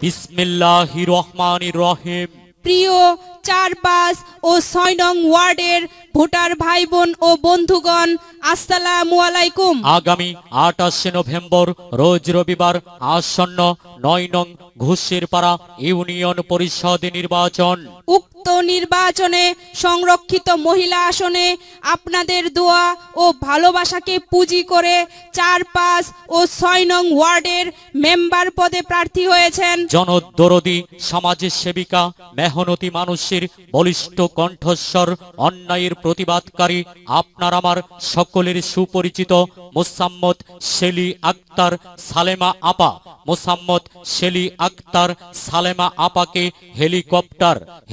বিসমিল্লাহির রহমানির রহিম। প্রিয় ৪, ৫ ও ৬ নং ওয়ার্ডের ভোটার ভাই বোন ও বন্ধুগণ, আসসালামু আলাইকুম। আগামী ২৮ নভেম্বর রোজ রবিবার আসন্ন ৯ নং ঘুষেরপাড়া ইউনিয়ন পরিষদ নির্বাচন। উক্ত নির্বাচনে সংরক্ষিত মহিলা আসনে আপনাদের দোয়া ও ভালোবাসাকে পুঁজি করে ৪, ৫ ও ৬ নং ওয়ার্ডের মেম্বার পদে প্রার্থী হয়েছেন জনদরদী সমাজের সেবিকা, মেহনতি মানুষের বলিষ্ঠ কণ্ঠস্বর, অন্যায়ের প্রতিবাদকারী, আপনার আমার সকলের সুপরিচিত মোসাম্মদ শেলি আক্তার সালেমা আপা। মোসাম্মদ শেলি আক্তার সালেমা আপাকে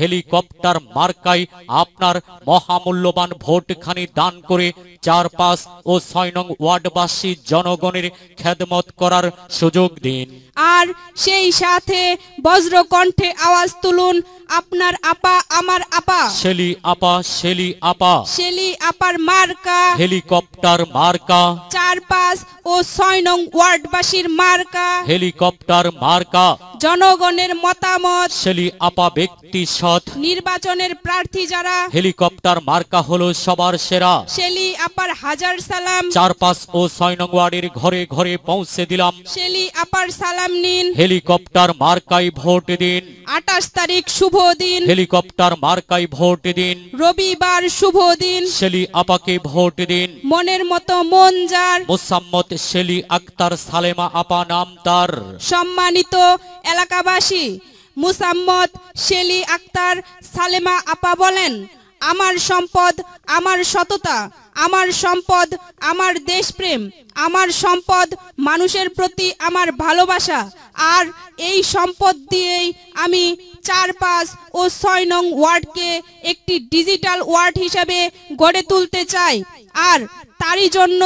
হেলিকপ্টার মার্কায় আপনার মহামূল্যবান ভোটখানি দান করে ৪, ৫ ও ৬ নং ওয়ার্ডবাসী জনগণের খেদমত করার সুযোগ দিন। আর সেই সাথে বজ্র কণ্ঠে আওয়াজ তুলুন, আপনার আপা আমার আপা শেলি আপা, শেলি আপা, শেলি আপার মার্কা হেলিকপ্টার মার্কা। ৪, ৫ ও ৬ নং ওয়ার্ডবাসীর মার্কা হেলিকপ্টার মার্কা। জনগণের মতামত, শেলি আপা ব্যক্তি সৎ, নির্বাচনের প্রার্থী যারা, হেলিকপ্টার মার্কা হলো সবার সেরা। শেলি আপার হাজার সালাম। ৪, ৫ ও ৬ নং ওয়ার্ডের ঘরে ঘরে পৌঁছে দিলাম। শেলি আপার সালাম নিন। হেলিকপ্টার মার্কায় ভোট দিন। ২৮ তারিখ শুভ দিন, হেলিকপ্টার মার্কায় ভোট দিন। রবিবার শুভ দিন। শেলি আপাকে ভোট দিন। মনের মতো মন যার, মোসাম্মদ শেলি আক্তার সালেমা আপা নাম তার। সম্মানিত এলাকাবাসী, মুসাম্মদ শেলি আক্তার সালেমা আপা বলেন, আমার সম্পদ আমার সততা, আমার সম্পদ আমার দেশপ্রেম, আমার সম্পদ মানুষের প্রতি আমার ভালোবাসা। আর এই সম্পদ দিয়েই আমি ৪, ৫ ও ৬ নং ওয়ার্ডকে একটি ডিজিটাল ওয়ার্ড হিসেবে গড়ে তুলতে চাই। আর তারই জন্য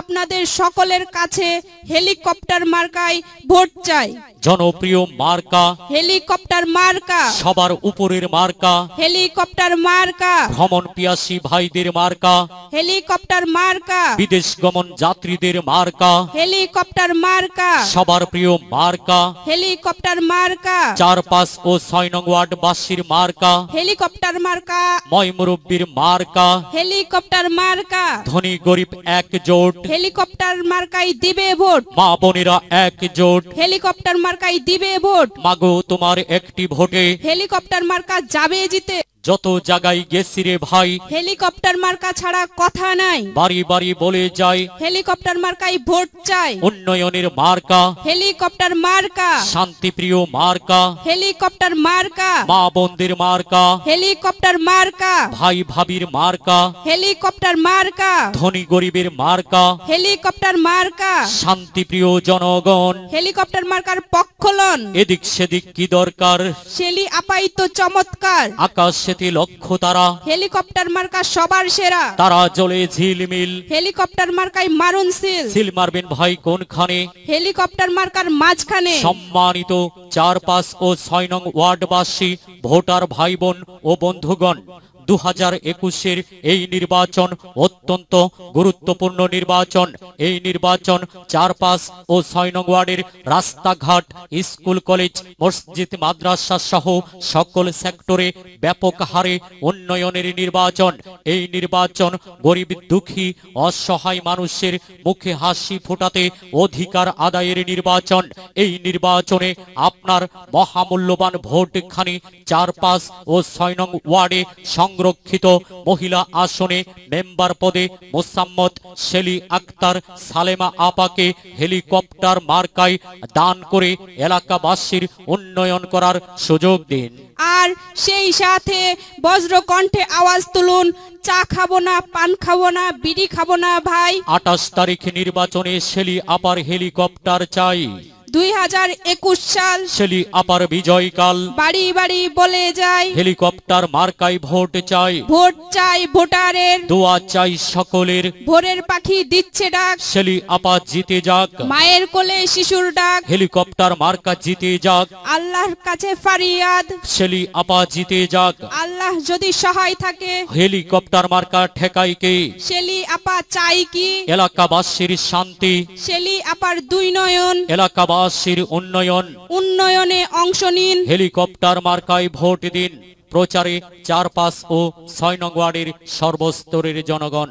আপনাদের সকলের কাছে হেলিকপ্টার মার্কায় ভোট চাই। জনপ্রিয় মার্কা হেলিকপ্টার মার্কা, সবার উপরের মার্কা। হেলিকপ্টার মার্কা, ভ্রমণ পিয়াসী ভাইদের মার্কা। হেলিকপ্টার মার্কা, বিদেশ গমন যাত্রীদের মার্কা। হেলিকপ্টার মার্কা, সবার প্রিয় মার্কা। হেলিকপ্টার মার্কা, ৪, ৫ ও ৬ নং ওয়ার্ডবাসীর মার্কা। হেলিকপ্টার মার্কা, ময় মুরব্বীর মার্কা। হেলিকপ্টার মার্কা, ধনী গরিব একজোট, হেলিকপ্টার মার্কায় দিবে ভোট। মা বোনেরা একজোট, হেলিকপ্টার মার্কায় দিবে ভোট। মাগো তোমার একটি ভোটে হেলিকপ্টার মার্কা যাবে জিতে। যত জায়গায় গেছি রে ভাই, হেলিকপ্টার মার্কা ছাড়া কথা নাই। বাড়ি বাড়ি বলে যায়, হেলিকপ্টার মার্কায় ভোট চাই। উন্নয়নের মার্কা। হেলিকপ্টার মার্কা, শান্তিপ্রিয় মার্কা। হেলিকপ্টার মার্কা, মা বোনদের মার্কা। হেলিকপ্টার মার্কা, ভাই ভাবির মার্কা। হেলিকপ্টার মার্কা, ধনী গরিবের মার্কা। হেলিকপ্টার মার্কা, শান্তিপ্রিয় জনগণ, হেলিকপ্টার মার্কার পক্ষ লন। এদিক সেদিক কি দরকার, শেলি আপাই তো চমৎকার। আকাশ সেতে লক্ষ্য তারা, হেলিকপ্টার মার্কা সবার সেরা। তারা জ্বলে ঝিলমিল। হেলিকপ্টার মার্কায় মারুন সিল। সিল মারবেন ভাই কোনখানে, হেলিকপ্টার মার্কার মাঝখানে। সম্মানিত ৪, ৫ ও ৬ নং ওয়ার্ডবাসী ভোটার ভাই বোন ও বন্ধুগণ, ২০২১-এর এই নির্বাচন অত্যন্ত গুরুত্বপূর্ণ নির্বাচন। এই নির্বাচন ৪, ৫ ও ৬ নং ওয়ার্ডের রাস্তাঘাট, স্কুল কলেজ, মসজিদ, মাদ্রাসা সহ সকল সেক্টরে ব্যাপক হারে উন্নয়নের নির্বাচন। এই নির্বাচন গরিব দুঃখী অসহায় মানুষের মুখে হাসি ফোটাতে অধিকার আদায়ের নির্বাচন। এই নির্বাচনে আপনার মহামূল্যবান ভোটখানি ৪, ৫ ও ৬ নং ওয়ার্ডে সংরক্ষিত মহিলা আসনে মেম্বার পদে মোসাম্মদ শেলি আক্তার সালেমা আপাকে হেলিকপ্টার মার্কায় দান করে এলাকাবাসীর উন্নয়ন করার সুযোগ দিন। আর সেই সাথে বজ্র কণ্ঠে আওয়াজ তুলুন, চা খাবো না, পান খাবো না, বিড়ি খাবো না ভাই। ২৮ তারিখ নির্বাচনে শেলি আপার হেলিকপ্টার চাই। ২০২১ সাল শেলি আপার বিজয়কাল। বাড়ি বাড়ি বলে যায়, হেলিকপ্টার মার্কায় ভোট চাই। ভোট চাই ভোটারের, দোয়া চাই সকলের। ভোরের পাখি দিচ্ছে ডাক, শেলি আপা জিতে যাক। মায়ের কোলে শিশুর ডাক, হেলিকপ্টার মার্কা জিতে যাক। আল্লাহর কাছে ফারিয়াদ, শেলি আপা জিতে যাক। আল্লাহ যদি সহায় থাকে, হেলিকপ্টার মার্কা ঠেকাই কে? শেলি আপা চাই কি এলাকাবাসীর শান্তি। শেলি আপার দুই নয়ন, এলাকাবাসী বাসীর উন্নয়নে অংশ নিন। হেলিকপ্টার মার্কায় ভোট দিন। প্রচারে 4, 5 ও 6 নং ওয়ার্ডের সর্বস্তরের জনগণ।